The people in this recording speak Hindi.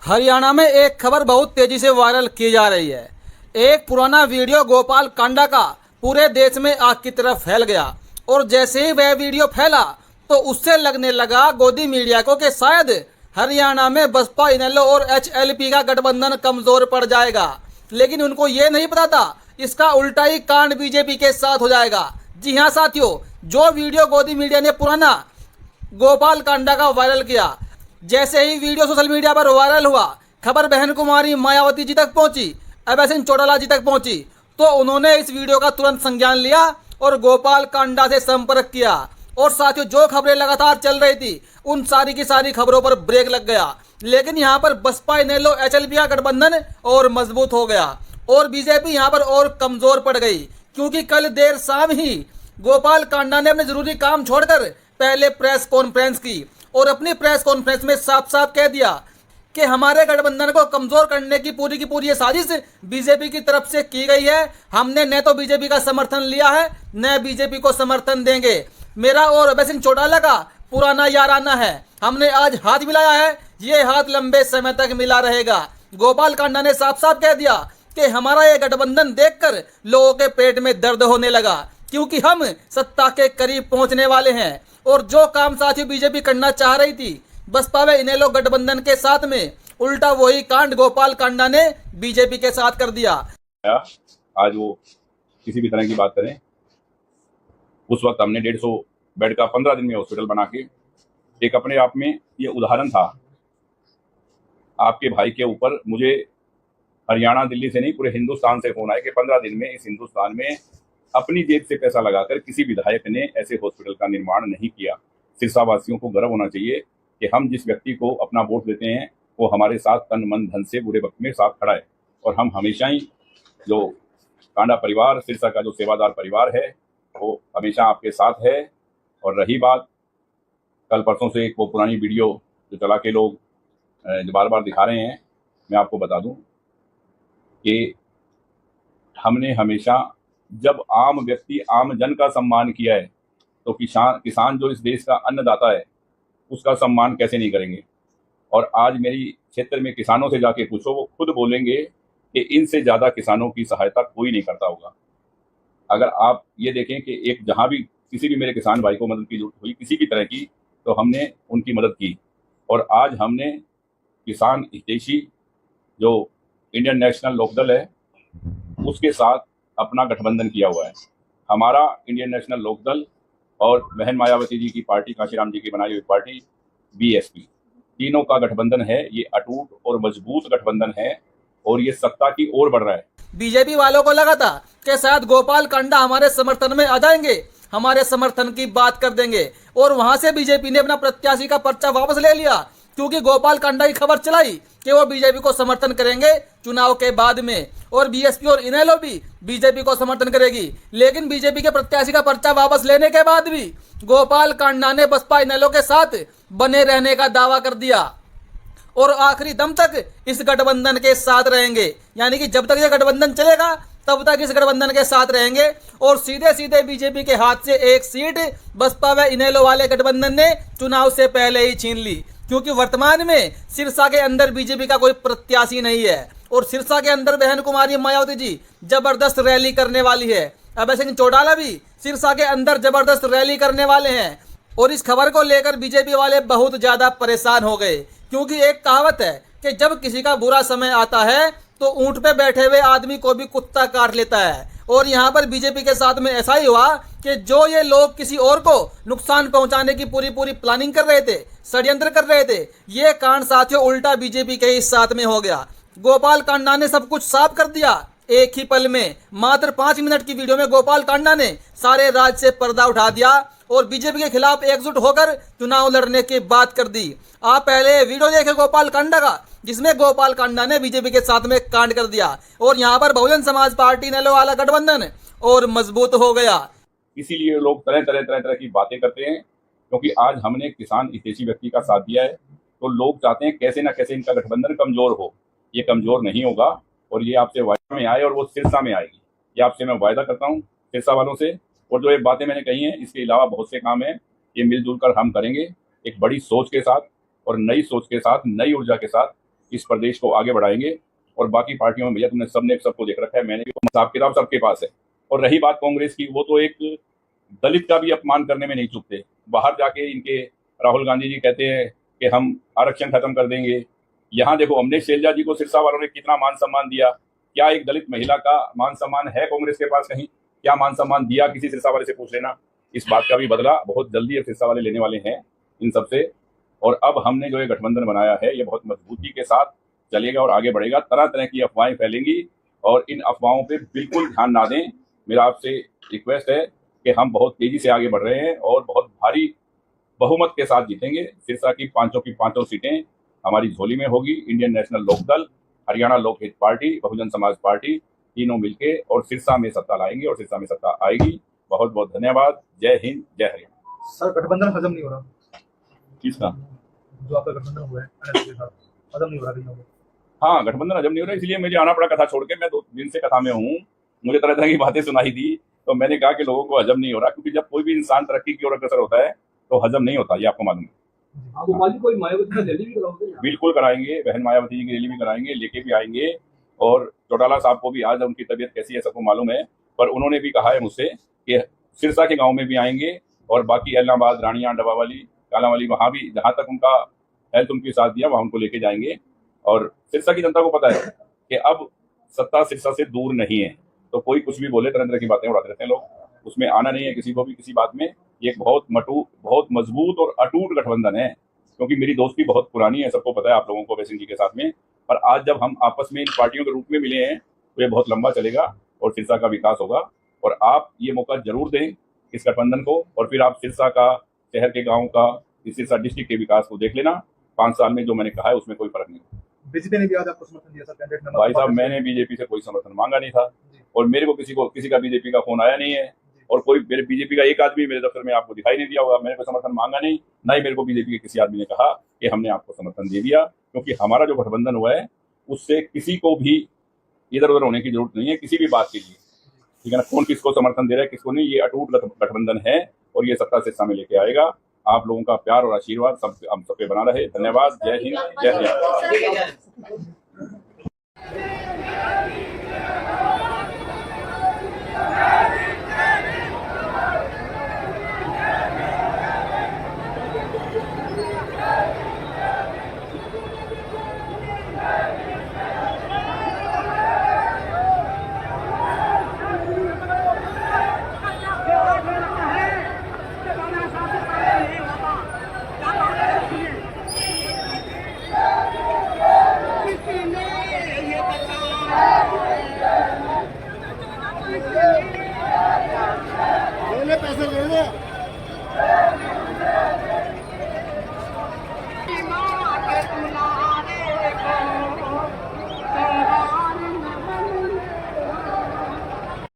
हरियाणा में एक खबर बहुत तेजी से वायरल की जा रही है। एक पुराना वीडियो गोपाल कांडा का पूरे देश में आग की तरह फैल गया और जैसे ही वह वीडियो फैला तो उससे लगने लगा गोदी मीडिया को कि शायद हरियाणा में बसपा, इनेलो और एचएलपी का गठबंधन कमजोर पड़ जाएगा। लेकिन उनको ये नहीं पता था इसका उल्टा ही कांड बीजेपी के साथ हो जाएगा। जी हाँ साथियों, जो वीडियो गोदी मीडिया ने पुराना गोपाल कांडा का वायरल किया, जैसे ही वीडियो सोशल मीडिया पर वायरल हुआ, खबर बहन कुमारी मायावती जी तक पहुंची, अभय सिंह चौटाला जी तक पहुंची, तो उन्होंने इस वीडियो का तुरंत संज्ञान लिया और गोपाल कांडा से संपर्क किया। और साथियों, जो खबरें लगातार चल रही थी उन सारी की सारी खबरों पर ब्रेक लग गया। लेकिन यहाँ पर बसपा, इनेलो, एचएलपी का गठबंधन और मजबूत हो गया और बीजेपी यहाँ पर और कमजोर पड़ गई, क्योंकि कल देर शाम ही गोपाल कांडा ने अपने जरूरी काम छोड़कर पहले प्रेस कॉन्फ्रेंस की और अपनी प्रेस कॉन्फ्रेंस में साफ साफ कह दिया कि हमारे गठबंधन को कमजोर करने की पूरी ये साजिश बीजेपी की तरफ से की गई है। हमने न तो बीजेपी का समर्थन लिया है न बीजेपी को समर्थन देंगे। मेरा और अभय सिंह चौटाला का पुराना याराना है, हमने आज हाथ मिलाया है, ये हाथ लंबे समय तक मिला रहेगा। गोपाल कांडा ने साफ साफ कह दिया कि हमारा ये गठबंधन देखकर लोगों के पेट में दर्द होने लगा, क्योंकि हम सत्ता के करीब पहुंचने वाले हैं। और जो काम साथियों बीजेपी करना चाह रही थी बसपा व इनेलो गठबंधन के साथ में, उल्टा वही कांड गोपाल कांडा ने बीजेपी के साथ कर दिया। आज वो किसी भी तरह की बात करें, उस वक्त हमने 150 बेड का 15 दिन में हॉस्पिटल बना के, एक अपने आप में ये उदाहरण था। आपके भाई के ऊपर मुझे हरियाणा, दिल्ली से नहीं, पूरे हिंदुस्तान से फोन आया कि 15 दिन में इस हिंदुस्तान में अपनी जेब से पैसा लगाकर किसी विधायक ने ऐसे हॉस्पिटल का निर्माण नहीं किया। सिरसा वासियों को गर्व होना चाहिए कि हम जिस व्यक्ति को अपना वोट देते हैं वो हमारे साथ तन मन धन से बुरे वक्त में साथ खड़ा है। और हम हमेशा ही, जो कांडा परिवार, सिरसा का जो सेवादार परिवार है, वो हमेशा आपके साथ है। और रही बात कल परसों से एक वो पुरानी वीडियो जो चला के लोग जो बार बार दिखा रहे हैं, मैं आपको बता दूं कि हमने हमेशा, जब आम व्यक्ति, आम जन का सम्मान किया है, तो किसान जो इस देश का अन्नदाता है उसका सम्मान कैसे नहीं करेंगे। और आज मेरी क्षेत्र में किसानों से जाके पूछो, वो खुद बोलेंगे कि इनसे ज़्यादा किसानों की सहायता कोई नहीं करता होगा। अगर आप ये देखें कि एक जहाँ भी किसी भी मेरे किसान भाई को मदद की जरूरत हुई किसी भी तरह की, तो हमने उनकी मदद की। और आज हमने किसान हितैषी जो इंडियन नेशनल लोकदल है उसके साथ अपना गठबंधन किया हुआ है। हमारा इंडियन नेशनल लोकदल और बहन मायावती जी की पार्टी, काशीराम जी की बनाई हुई पार्टी बीएसपी, तीनों का गठबंधन है। ये अटूट और मजबूत गठबंधन है और ये सत्ता की ओर बढ़ रहा है। बीजेपी वालों को लगा था कि शायद गोपाल कांडा हमारे समर्थन में आ जाएंगे, हमारे समर्थन की बात कर देंगे, और वहां से बीजेपी ने अपना प्रत्याशी का पर्चा वापस ले लिया, क्योंकि गोपाल कांडा की खबर चलाई कि वो बीजेपी को समर्थन करेंगे चुनाव के बाद में, और बीएसपी और इनेलो भी बीजेपी को समर्थन करेगी। लेकिन बीजेपी के प्रत्याशी का पर्चा वापस लेने के बाद भी गोपाल कांडा ने बसपा, इनेलो के साथ बने रहने का दावा कर दिया और आखिरी दम तक इस गठबंधन के साथ रहेंगे। यानी कि जब तक ये गठबंधन चलेगा तब तक इस गठबंधन के साथ रहेंगे। और सीधे सीधे बीजेपी के हाथ से एक सीट बसपा व इनेलो वाले गठबंधन ने चुनाव से पहले ही छीन ली, क्योंकि वर्तमान में सिरसा के अंदर बीजेपी का कोई प्रत्याशी नहीं है। और सिरसा के अंदर बहन कुमारी मायावती जी जबरदस्त रैली करने वाली है, अभय सिंह चौटाला भी सिरसा के अंदर जबरदस्त रैली करने वाले हैं। और इस खबर को लेकर बीजेपी वाले बहुत ज्यादा परेशान हो गए, क्योंकि एक कहावत है कि जब किसी का बुरा समय आता है तो ऊंट पे बैठे हुए आदमी को भी कुत्ता काट लेता है। और यहाँ पर बीजेपी के साथ में ऐसा ही हुआ कि जो ये लोग किसी और को नुकसान पहुंचाने की पूरी प्लानिंग कर रहे थे, षड्यंत्र कर रहे थे, ये कांड साथियों उल्टा बीजेपी के ही साथ में हो गया। गोपाल कांडा ने सब कुछ साफ कर दिया एक ही पल में। मात्र 5 मिनट की वीडियो में गोपाल कांडा ने सारे राज्य से पर्दा उठा दिया और बीजेपी के खिलाफ एकजुट होकर चुनाव लड़ने की बात कर दी। आप पहले वीडियो देखें गोपाल कांडा का, जिसमें गोपाल कांडा ने बीजेपी के साथ में कांड कर दिया और यहाँ पर बहुजन समाज पार्टी इनेलो वाला गठबंधन और मजबूत हो गया। इसीलिए लोग तरह की बातें करते हैं, क्योंकि आज हमने किसान हितैषी व्यक्ति का साथ दिया है, तो लोग चाहते हैं कैसे ना कैसे इनका गठबंधन कमजोर हो। ये कमजोर नहीं होगा और ये आपसे वायदा में आए और वो सिरसा में आएगी, ये आपसे मैं वायदा करता हूँ सिरसा वालों से। और जो ये बातें मैंने कही हैं, इसके अलावा बहुत से काम हैं, ये मिलजुल कर हम करेंगे, एक बड़ी सोच के साथ और नई सोच के साथ, नई ऊर्जा के साथ इस प्रदेश को आगे बढ़ाएंगे। और बाकी पार्टियों में भैया तुमने सबने सबको देख रखा है, मैंने भी, हिसाब किताब सबके पास है। और रही बात कांग्रेस की, वो तो एक दलित का भी अपमान करने में नहीं चूकते। बाहर जाके इनके राहुल गांधी जी कहते हैं कि हम आरक्षण खत्म कर देंगे। यहाँ देखो अमरीश शैलजा जी को सिरसा वालों ने कितना मान सम्मान दिया। क्या एक दलित महिला का मान सम्मान है कांग्रेस के पास कहीं? क्या मान सम्मान दिया? किसी सिरसा वाले से पूछ लेना। इस बात का भी बदला बहुत जल्दी अब सिरसा वाले लेने वाले हैं इन सबसे। और अब हमने जो ये गठबंधन बनाया है ये बहुत मजबूती के साथ चलेगा और आगे बढ़ेगा। तरह तरह की अफवाहें फैलेंगी और इन अफवाहों पे बिल्कुल ध्यान ना दें। मेरा आपसे रिक्वेस्ट है कि हम बहुत तेजी से आगे बढ़ रहे हैं और बहुत भारी बहुमत के साथ जीतेंगे। सिरसा की पांचों सीटें हमारी झोली में होगी। Indian national Lokdal, Haryana Lokhit party, Bahujan Samaj party तीनों मिलके और सिरसा में सत्ता लाएंगे और सिरसा में सत्ता आएगी। बहुत बहुत धन्यवाद। जय हिंद, जय हरियाणा। सर गठबंधन हजम नहीं हो रहा। किसका? जो आपका गठबंधन हुआ है NLD के साथ, हजम नहीं हो रहा कहीं हो। हाँ, गठबंधन हजम नहीं हो रहा, इसलिए मुझे आना पड़ा कथा छोड़ के। मैं 2 दिन से कथा में हूँ, मुझे तरह तरह की बातें सुनाई दी, तो मैंने कहा कि लोगों को हजम नहीं हो रहा, क्योंकि जब कोई भी इंसान तरक्की की ओर अग्रसर होता है तो हजम नहीं होता, ये आपको मालूम है। गोपाल जी कोई मायावती की रैली भी कराओगे? बिल्कुल कराएंगे, बहन मायावती जी की रैली भी कराएंगे, लेके भी आएंगे। और चौटाला साहब को भी आज उनकी तबीयत कैसी है सबको मालूम है, पर उन्होंने भी कहा है मुझसे कि सिरसा के गाँव में भी आएंगे और बाकी इलाहाबाद, रानिया, डबावाली, कालावाली, वहाँ भी जहाँ तक उनका हेल्थ उनकी साथ दिया वहाँ उनको लेके जाएंगे। और सिरसा की जनता को पता है कि अब सत्ता सिरसा से दूर नहीं है, तो कोई कुछ भी बोले, तरह तरह की बातें उड़ाते रहते हैं लोग, उसमें आना नहीं है किसी को भी किसी बात में। ये एक बहुत मजबूत और अटूट गठबंधन है, क्योंकि मेरी दोस्ती बहुत पुरानी है, सबको पता है, आप लोगों को, वैसे जी के साथ में। पर आज जब हम आपस में इन पार्टियों के रूप में मिले हैं तो ये बहुत लंबा चलेगा और सिरसा का विकास होगा। और आप ये मौका जरूर दें इस गठबंधन को, और फिर आप सिरसा का, शहर के गाँव का, इस सिरसा डिस्ट्रिक्ट के विकास को देख लेना। 5 साल में जो मैंने कहा है उसमें कोई फर्क नहीं। बीजेपी ने भी आज आपको समर्थन दिया सर कैंडिडेट नंबर। भाई साहब, मैंने बीजेपी से कोई समर्थन मांगा नहीं था और मेरे को किसी का बीजेपी का फोन आया नहीं है, और कोई मेरे बीजेपी का एक आदमी मेरे दफ्तर में आपको दिखाई नहीं दिया होगा। मैंने कोई समर्थन मांगा नहीं, ना ही मेरे को बीजेपी के किसी आदमी ने कहा कि हमने आपको समर्थन दे दिया, क्योंकि हमारा जो गठबंधन हुआ है उससे किसी को भी इधर उधर होने की जरूरत नहीं है किसी भी बात के लिए, ठीक है ना। कौन किसको समर्थन दे रहा है किसको नहीं, ये अटूट गठबंधन है और ये सत्ता सिरसा में लेके आएगा। आप लोगों का प्यार और आशीर्वाद हम सब पे बना रहे। धन्यवाद। जय हिंद, जय हरियाणा। Yeah.